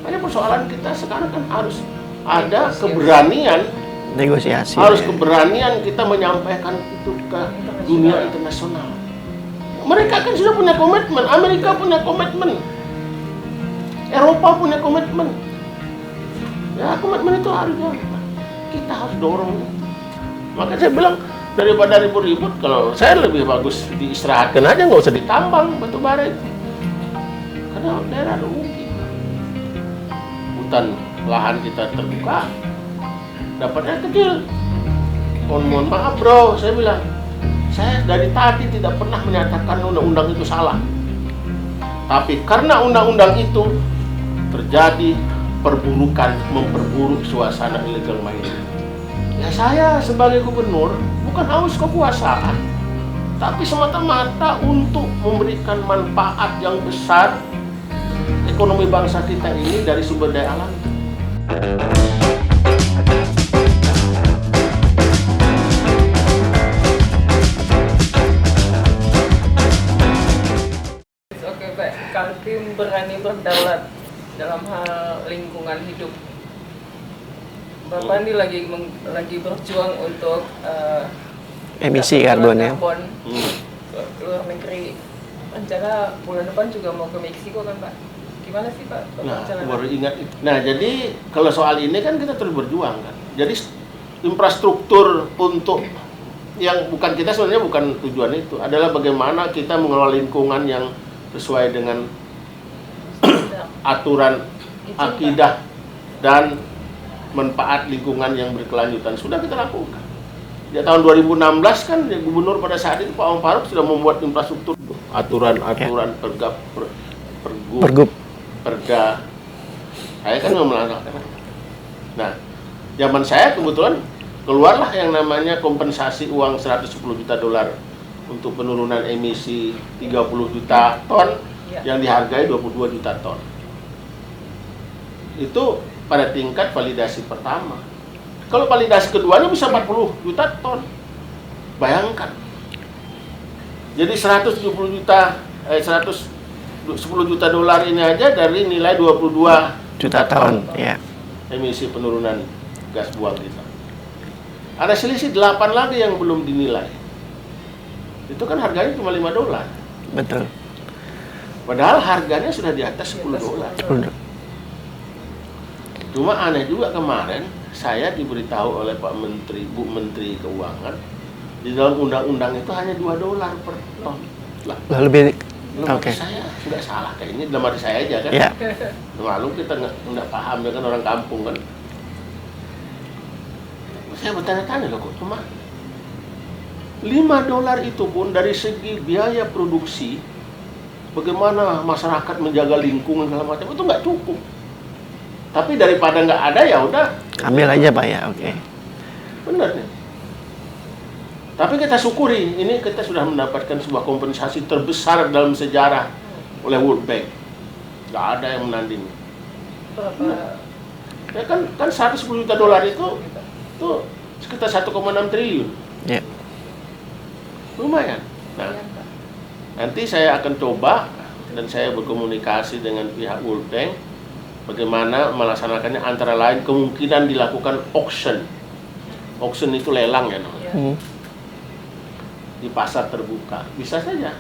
Makanya persoalan kita sekarang kan harus ada keberanian negosiasi. Harus keberanian kita menyampaikan itu ke dunia internasional. Mereka kan sudah punya komitmen, Amerika punya komitmen, Eropa punya komitmen. Ya komitmen itu harus kita harus dorong. Makanya saya bilang daripada ribut-ribut, kalau saya lebih bagus diistirahatkan aja, nggak usah ditambang batu bara itu. Karena daerah rugi. Hutan lahan kita terbuka, dapatnya kecil. Mohon maaf bro, saya bilang, saya dari tadi tidak pernah menyatakan undang-undang itu salah. Tapi karena undang-undang itu terjadi perburukan, memperburuk suasana illegal mining. Ya saya sebagai gubernur bukan haus kekuasaan, tapi semata-mata untuk memberikan manfaat yang besar ekonomi bangsa kita ini dari sumber daya alam. Oke, Pak. Kaltim berani berdaulat dalam hal lingkungan hidup. Bapak ini lagi berjuang untuk emisi karbon ya. Ke luar negeri. Rencana bulan depan juga mau ke Meksiko kan, Pak? Gimana sih, Pak? Nah, baru ingat itu. Nah, jadi kalau soal ini kan kita terus berjuang kan. Jadi infrastruktur untuk yang bukan kita sebenarnya bukan tujuan itu, adalah bagaimana kita mengelola lingkungan yang sesuai dengan aturan akidah dan manfaat lingkungan yang berkelanjutan. Sudah kita lakukan. Ya tahun 2016 kan ya, gubernur pada saat itu Pak Om Faruk sudah membuat infrastruktur, aturan-aturan pergub, perda. Saya kan melaksanakan. Nah, zaman saya kebetulan keluarlah yang namanya kompensasi uang 110 juta dolar untuk penurunan emisi 30 juta ton yang dihargai 22 juta ton. Itu pada tingkat validasi pertama. Kalau validasi keduanya bisa 40 juta ton. Bayangkan. Jadi 110 juta dolar ini aja dari nilai 22 juta ton ya. Emisi penurunan gas buang kita. Ada selisih 8 lagi yang belum dinilai. Itu kan harganya cuma 5 dolar. Betul. Padahal harganya sudah di atas 10 dolar. Cuma aneh juga kemarin saya diberitahu oleh Pak Menteri, Bu Menteri Keuangan, di dalam undang-undang itu hanya 2 dolar per ton. Lah, lebih oke. Saya nggak salah kayaknya, dalam hati saya aja kan. Ya. Malu kita nggak paham ya kan, orang kampung kan. Saya bertanya-tanya loh, kok cuma 5 dolar itu pun dari segi biaya produksi, bagaimana masyarakat menjaga lingkungan segala macam itu nggak cukup. Tapi daripada nggak ada ya udah ambil aja Pak ya, oke. Benar nih. Tapi kita syukuri, ini kita sudah mendapatkan sebuah kompensasi terbesar dalam sejarah oleh World Bank. Nggak ada yang menandingi. Berapa? Ya kan 110 juta dolar itu sekitar 1,6 triliun. Ya. Lumayan. Nah, nanti saya akan coba dan saya berkomunikasi dengan pihak World Bank bagaimana melaksanakannya, antara lain kemungkinan dilakukan auction. Auction itu lelang ya namanya. Di pasar terbuka. Bisa saja.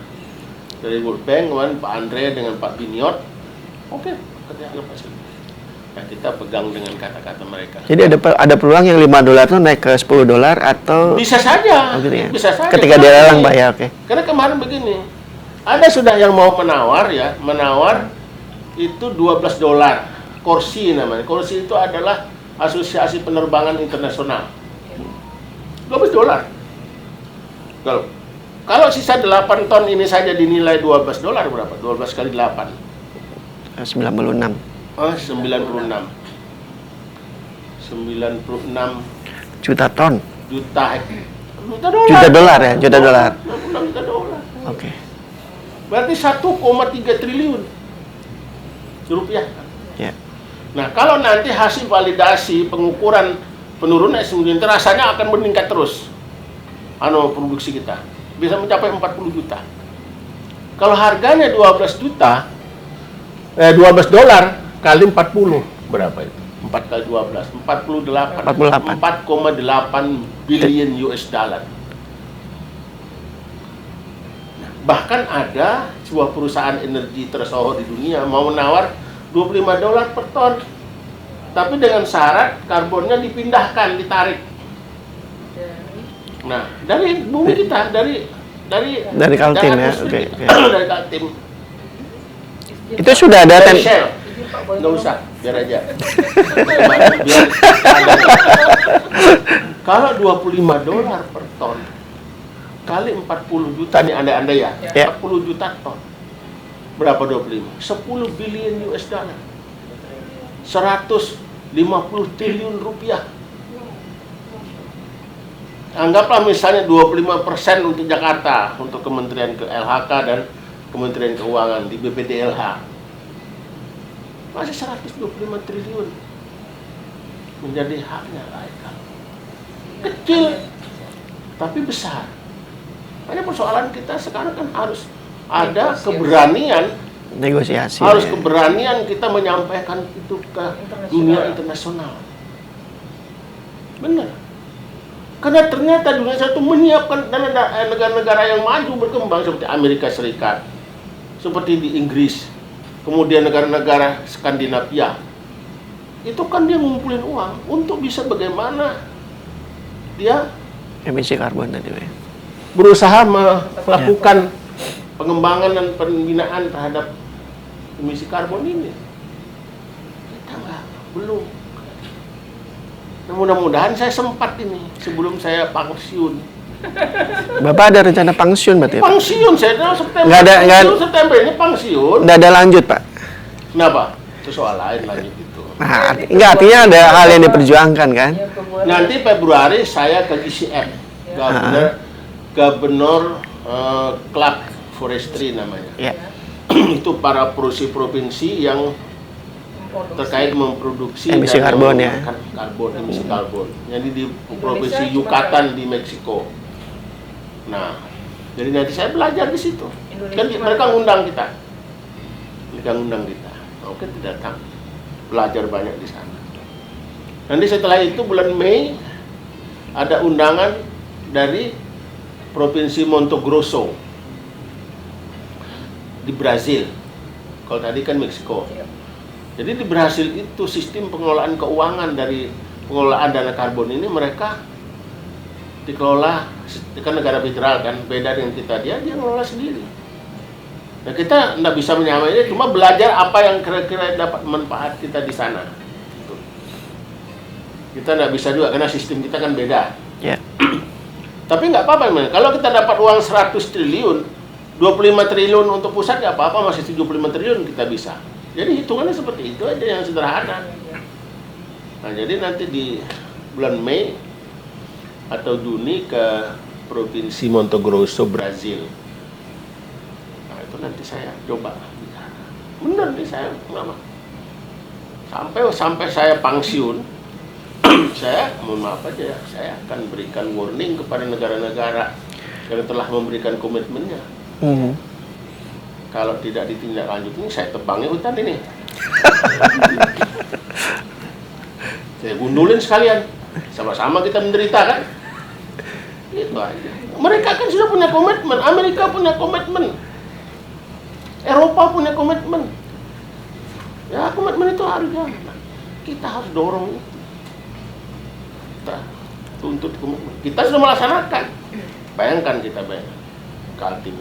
Dari World Bank kemarin Pak Andre dengan Pak Biniot. Oke, nah, kita pegang dengan kata-kata mereka. Jadi ada peluang yang 5 dolar itu naik ke 10 dolar atau bisa saja. Oh, gitu ya? Bisa saja. Ketika dia lelang Pak ya, oke. Karena kemarin begini. Ada sudah yang mau menawar itu 12 dolar. Korsi namanya. Korsi itu adalah Asosiasi Penerbangan Internasional. 12 dolar. Kalau sisa 8 ton ini saja dinilai 12 dolar berapa? 12 kali 8. 96. Oh, 96. 96 Juta ton. Juta dolar ya, juta dolar. 6 juta dolar. Oke. Berarti 1,3 triliun rupiah. Ya. Nah, kalau nanti hasil validasi pengukuran penurunan emisi rasanya akan meningkat terus. Produksi kita bisa mencapai 40 juta. Kalau harganya 12 dolar kali 40 berapa itu? 4 kali 12, 48. 4,8 billion US dollar. Bahkan ada sebuah perusahaan energi tersohor di dunia mau menawar $25 per ton. Tapi dengan syarat karbonnya dipindahkan, ditarik. Nah, dari bumi kita, dari Kaltim ya. Darat Oke. dari Kaltim. Itu sudah ada Dari Shell. Nggak usah, biar aja. Biar ada. Kalau $25 per ton kali 40 juta nih andai-andai ya, Ya. 40 juta ton. Berapa 25? 10 billion US dollar. 150 triliun rupiah. Anggaplah misalnya 25% untuk Jakarta, untuk Kementerian LHK dan Kementerian Keuangan di BPDLH. Masih 125 triliun menjadi haknya rakyat. Kecil tapi besar. Hanya persoalan kita sekarang kan harus ada keberanian, Negosiasi. harus ya. keberanian kita menyampaikan itu ke dunia internasional. Benar. Karena ternyata dunia satu menyiapkan dan ada negara-negara yang maju berkembang seperti Amerika Serikat, seperti di Inggris, kemudian negara-negara Skandinavia. Itu kan dia ngumpulin uang untuk bisa bagaimana dia Emisi karbon tadi. Ya. berusaha melakukan pengembangan dan pembinaan terhadap emisi karbon ini. Kita belum. Nah, mudah-mudahan saya sempat ini sebelum saya pensiun. Bapak ada rencana pensiun berarti? Ya, Pak? Pensiun saya September. Nggak ada. September ini pensiun. Nggak ada lanjut, Pak. Kenapa? Itu soal lain lanjut itu. Nah, nggak, artinya ada hal yang diperjuangkan kan? Nanti Februari saya ke GCM, Gubernur Club Forestry namanya. Ya. Itu para provinsi yang terkait memproduksi Emisi dan karbon ya. mengeluarkan emisi karbon. Jadi di provinsi Yucatan di Meksiko. Nah, jadi nanti saya belajar di situ. Kan mereka ngundang kita. Oke, tidak datang. Belajar banyak di sana. Nanti setelah itu bulan Mei ada undangan dari Provinsi Mato Grosso di Brazil. Kalau tadi kan Meksiko. Jadi di Brasil itu sistem pengelolaan keuangan dari pengelolaan dana karbon ini mereka dikelola, kan negara federal kan, beda dengan kita, dia ngelola sendiri. Nah kita nggak bisa menyamainya, cuma belajar apa yang kira-kira dapat manfaat kita di sana. Kita nggak bisa juga karena sistem kita kan beda. Ya. Tapi nggak apa-apa, man. Kalau kita dapat uang 100 triliun, 25 triliun untuk pusat nggak apa-apa, masih 75 triliun kita bisa. Jadi hitungannya seperti itu aja yang sederhana. Nah, jadi nanti di bulan Mei atau Juni ke Provinsi Mato Grosso, Brazil. Nah, itu nanti saya coba. Benar nih saya, Mama. Sampai saya pensiun, saya mohon maaf aja, saya akan berikan warning kepada negara-negara yang telah memberikan komitmennya. Kalau tidak ditindaklanjuti, saya tebangi hutan ini. Saya gundulin sekalian. Sama-sama kita menderita kan? Itu aja. Mereka kan sudah punya komitmen, Amerika punya komitmen, Eropa punya komitmen. Ya, komitmen itu harus jalan. Kita harus dorong itu. Kita tuntut komitmen. Kita sudah melaksanakan. Bayangkan Kaltim.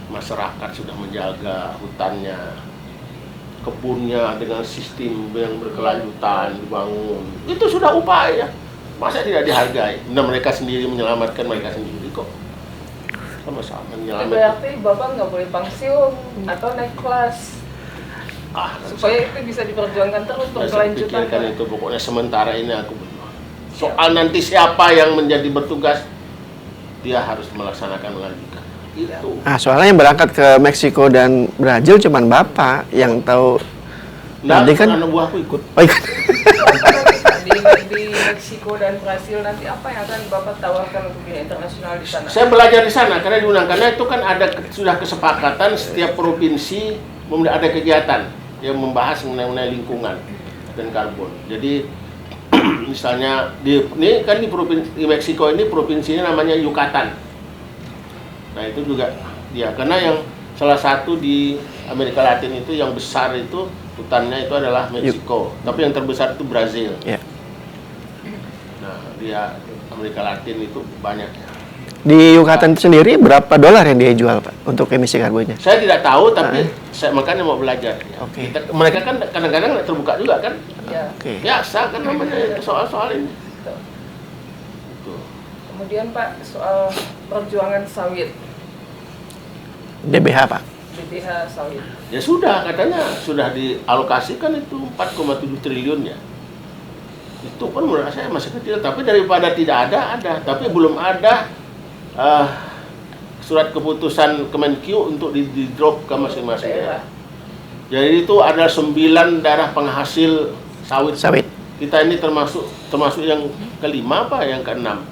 Masyarakat sudah menjaga hutannya, kebunnya dengan sistem yang berkelanjutan dibangun. Itu sudah upaya. Masa tidak dihargai? Nah, mereka sendiri menyelamatkan mereka sendiri kok. Sama-sama menyelamatkan. Berarti Bapak nggak boleh pensiun atau naik kelas supaya itu bisa diperjuangkan terus berkelanjutan. Pikirkan itu, pokoknya sementara ini aku berjuang. Soal nanti siapa yang menjadi bertugas, dia harus melaksanakan melanjutkan. Itu. Nah, soalnya yang berangkat ke Meksiko dan Brazil cuman Bapak yang tahu. Nanti kan anak buahku ikut. Oh, ikut. Di Meksiko dan Brasil nanti apa yang akan Bapak tawarkan untuk dunia internasional di sana? Saya belajar di sana karena diundang, karena itu kan ada sudah kesepakatan setiap provinsi ada kegiatan. yang membahas mengenai lingkungan dan karbon. Jadi misalnya ini kan di Meksiko ini provinsinya namanya Yucatan. Nah itu juga dia, karena yang salah satu di Amerika Latin itu yang besar itu hutannya itu adalah Meksiko, tapi yang terbesar itu Brazil. Ya. Nah dia Amerika Latin itu banyak. Di Yucatan itu sendiri berapa dolar yang dia jual Pak untuk emisi karbonnya? Saya tidak tahu, tapi saya makanya mau belajar. Oke. Mereka kan kadang-kadang nggak terbuka juga kan? Ya. Oke. Biasa kan namanya soal-soal ini. Betul. Tuh. Kemudian Pak, soal perjuangan sawit, DBH Pak. BPH sawit. Ya sudah, katanya sudah dialokasikan itu 4,7 triliun ya. Itu kan menurut saya masih kecil, tapi daripada tidak ada, ada. Tapi belum ada surat keputusan Kemenkyu untuk di-drop ke masing-masing daerah. Jadi itu ada 9 daerah penghasil sawit. Sawit. Kita ini termasuk yang kelima apa yang keenam.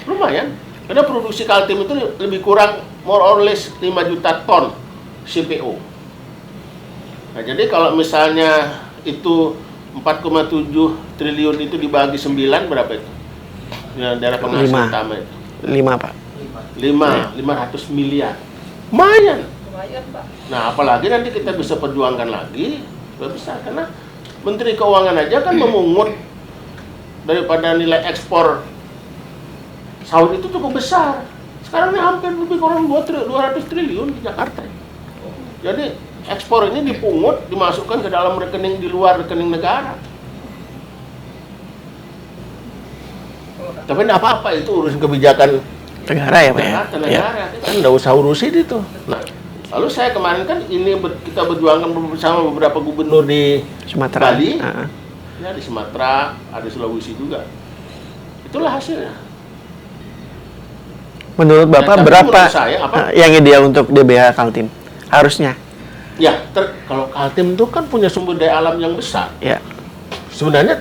Lumayan. Karena produksi Kaltim itu lebih kurang more or less 5 juta ton CPO. Nah, jadi kalau misalnya itu 4,7 triliun itu dibagi 9 berapa itu? Ya, daerah penghasil 5. utama itu. 5 Pak. 500 miliar. Lumayan. Lumayan Pak. Nah, apalagi nanti kita bisa perjuangkan lagi, sudah bisa. Karena Menteri Keuangan aja kan memungut daripada nilai ekspor sawit itu cukup besar. Sekarang ini hampir lebih kurang 200 triliun di Jakarta. Jadi ekspor ini dipungut, dimasukkan ke dalam rekening di luar rekening negara. Tapi tidak apa-apa, itu urusan kebijakan Negara ya Pak ya? Jakarta, negara. Kan nggak usah urusin itu. Nah, lalu saya kemarin kan kita berjuangkan bersama beberapa gubernur di Sumatera. Bali, ya di Sumatera, ada Sulawesi juga. Itulah hasilnya. Menurut Bapak tapi berapa menurut saya, apa? yang ideal untuk DBH Kaltim? Harusnya. Ya, kalau Kaltim itu kan punya sumber daya alam yang besar. Ya. Sebenarnya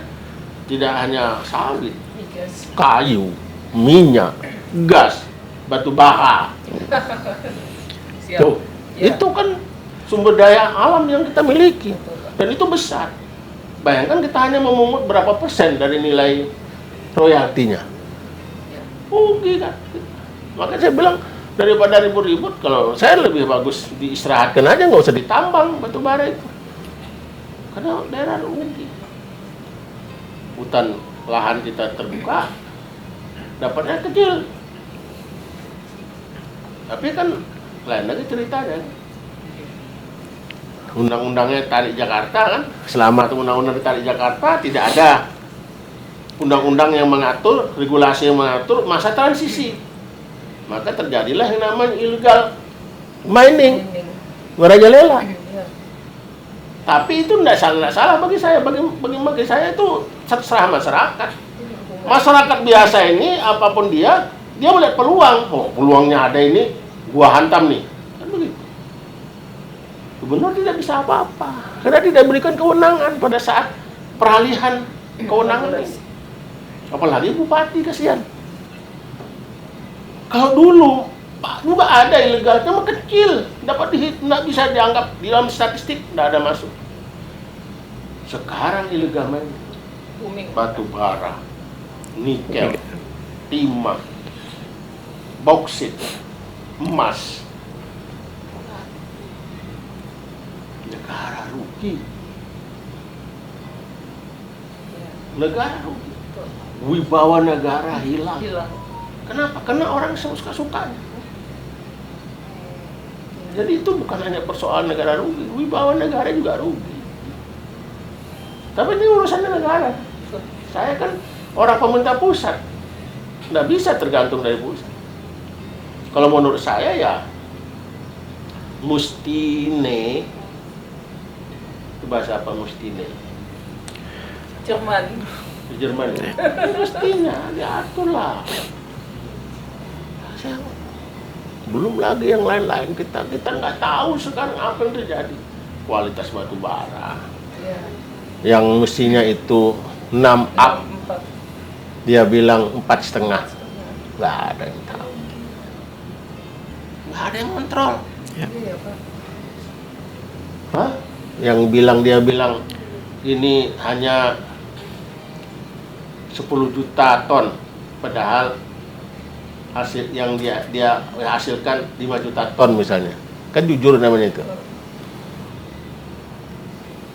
tidak hanya sawit, Migas. kayu, minyak, gas, batu bara. Siap. Tuh, Ya. itu kan sumber daya alam yang kita miliki. Betul, Pak. Dan itu besar. Bayangkan kita hanya memungut berapa persen dari nilai royaltinya. Ya. Rugi kan. Makanya saya bilang, daripada ribut-ribut, kalau saya lebih bagus diistirahatkan aja, nggak usah ditambang batu bara itu. Karena daerah rugi. Hutan lahan kita terbuka, dapatnya kecil. Tapi kan lain lagi ceritanya. Undang-undangnya tarik Jakarta kan, selama itu undang-undang tarik Jakarta tidak ada undang-undang yang mengatur, regulasi yang mengatur masa transisi. Maka terjadilah yang namanya illegal mining, merajalela. Ya. Tapi itu tidak salah bagi saya. Bagi saya itu terserah masyarakat. Masyarakat biasa ini apapun dia melihat peluang. Oh, peluangnya ada ini, gua hantam nih. Kan begitu. Gubernur tidak bisa apa-apa karena tidak berikan kewenangan pada saat peralihan kewenangan ini. Apalagi bupati, kasihan. Kalau dulu juga ada ilegal, cuma kecil, tidak bisa dianggap di dalam statistik, tidak ada masuk. Sekarang ilegal main Booming. batu bara, nikel, timah, bauksit, emas. Negara rugi. Negara rugi. Wibawa negara hilang. Kenapa? Karena orang suka-sukanya. Jadi itu bukan hanya persoalan negara rugi, wibawa negara juga rugi. Tapi ini urusannya negara. Saya kan orang pemerintah pusat, nggak bisa tergantung dari pusat. Kalau menurut saya ya, mustine, itu bahasa apa mustine? Jerman. Di Jerman ya? Mestinya diatur lah. Belum lagi yang lain-lain, kita nggak tahu sekarang apa yang terjadi. Kualitas batu bara Ya. yang mestinya itu 6 up, 4. dia bilang 4,5. Nggak ada yang tahu, nggak ada yang kontrol. Iya Pak. Hah? Yang dia bilang ini hanya 10 juta ton, padahal hasil yang dia hasilkan 5 juta ton misalnya. Kan jujur namanya itu.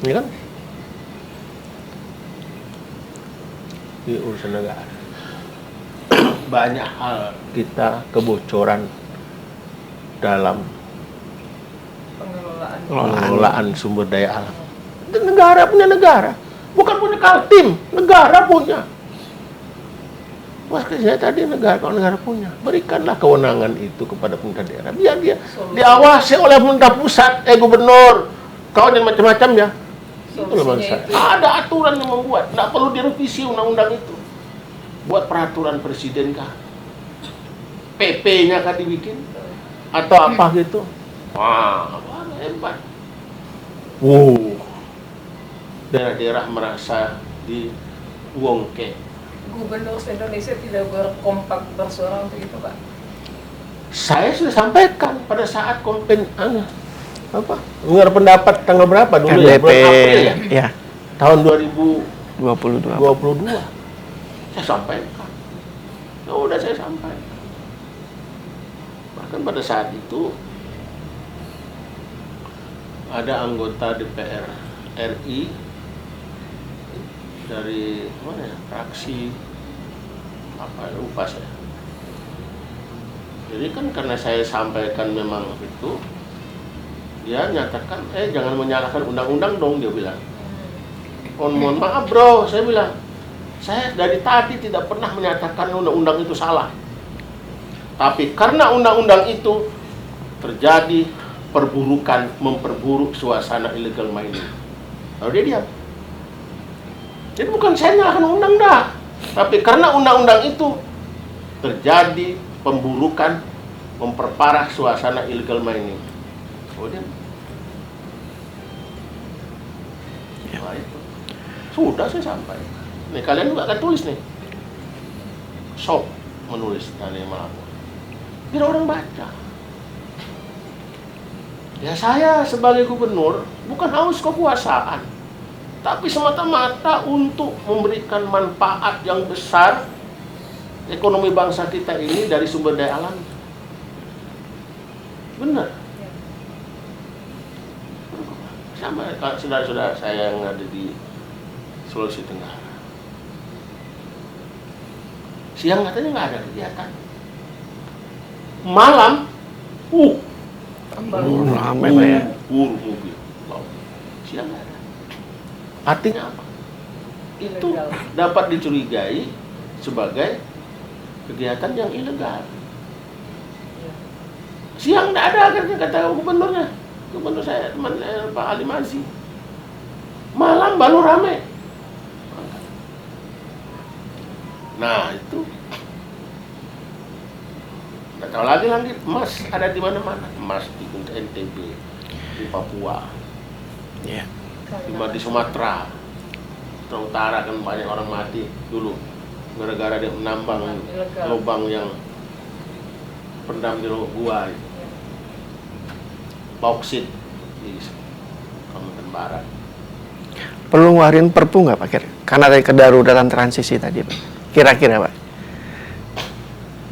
Ini kan di urusan negara. Banyak hal kita kebocoran dalam pengelolaan sumber daya alam. Dan negara punya negara, bukan punya Kaltim, negara punya. Makanya tadi kalau negara punya, berikanlah kewenangan itu kepada pemerintah daerah, biar dia diawasi oleh pemerintah pusat, gubernur, kawan dan macam-macam ya. Ada aturan yang membuat, tidak perlu direvisi undang-undang itu. Buat peraturan presiden kah? PP-nya kah dibikin? Atau apa gitu? Wah, hebat. Daerah-daerah merasa diwongke. Gubernur Indonesia tidak berkompak bersuara untuk itu, Pak. Saya sudah sampaikan pada saat dengar pendapat tanggal berapa dulu ya? RDP, Bulan April ya? ya. Tahun 2022. Saya sampaikan. Ya udah saya sampaikan. Bahkan pada saat itu ada anggota DPR RI dari mana ya, fraksi apa lupa saya. Jadi kan karena saya sampaikan memang itu, dia nyatakan jangan menyalahkan undang-undang dong, dia bilang. Mohon maaf bro, saya bilang, saya dari tadi tidak pernah menyatakan undang-undang itu salah, tapi karena undang-undang itu terjadi perburukan, memperburuk suasana illegal mining. Lalu dia diam. Jadi bukan saya nyalakan undang dah, tapi karena undang-undang itu terjadi pemburukan, memperparah suasana illegal mining. Kemudian, nah itu sudah saya sampaikan. Nih kalian juga akan tulis nih, shop menulis dari melapor, biar orang baca. Ya saya sebagai gubernur bukan haus kekuasaan, tapi semata-mata untuk memberikan manfaat yang besar ekonomi bangsa kita ini dari sumber daya alam. Benar. Sama saudara-saudara saya yang ada di Sulawesi Tenggara. Siang katanya nggak ada kegiatan. Malam, ramai Pak ya. mobil. Siang nggak ada. Artinya apa? Itu dapat dicurigai sebagai kegiatan yang ilegal. Siang nggak ada akhirnya kata gubernurnya. Gubernur saya, teman Pak Ali Masih. Malam baru ramai. Nah itu. Nggak tahu lagi emas ada di mana-mana. Emas di NTB, di Papua, Ya. di Sumatera Utara kan banyak orang mati dulu gara-gara dia menambang lubang yang pendam di gua. Bauksit di Kalimantan Barat. Perlu ngeluarin perpu nggak Pak? Karena ada kedaruratan transisi tadi Pak. Kira-kira Pak,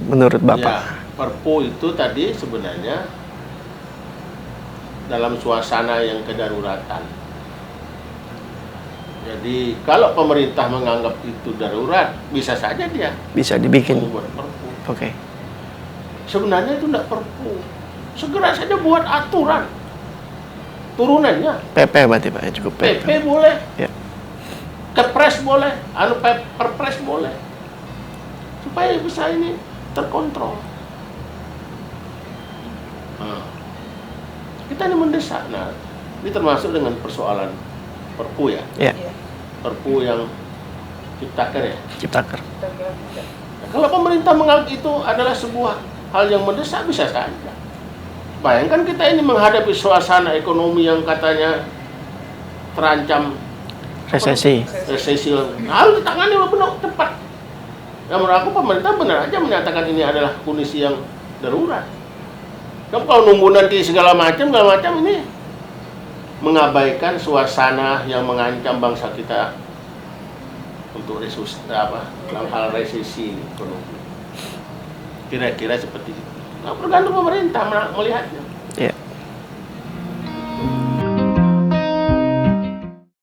menurut Bapak? Ya, perpu itu tadi sebenarnya dalam suasana yang kedaruratan. Jadi kalau pemerintah menganggap itu darurat, bisa saja dia Bisa dibikin. membuat perpu. Oke. Sebenarnya itu tidak perpu. Segera saja buat aturan turunannya. PP berarti Pak, cukup PP. PP boleh, Ya. Kepres boleh, Perpres boleh, supaya bisa ini terkontrol. Nah, kita ini mendesak. Nah, ini termasuk dengan persoalan perpu ya. Ya. Perpu yang ciptaker ya. Ciptaker. Nah, kalau pemerintah menganggap itu adalah sebuah hal yang mendesak, bisa saja. Bayangkan kita ini menghadapi suasana ekonomi yang katanya terancam Resesi. harus ditangani benar cepat. Ya menurut aku pemerintah benar aja menyatakan ini adalah kondisi yang darurat. Kamu kalau nunggu nanti segala macam ini mengabaikan suasana yang mengancam bangsa kita untuk dalam hal resesi ekonomi. Kira-kira seperti itu. Nah, tergantung pemerintah melihatnya.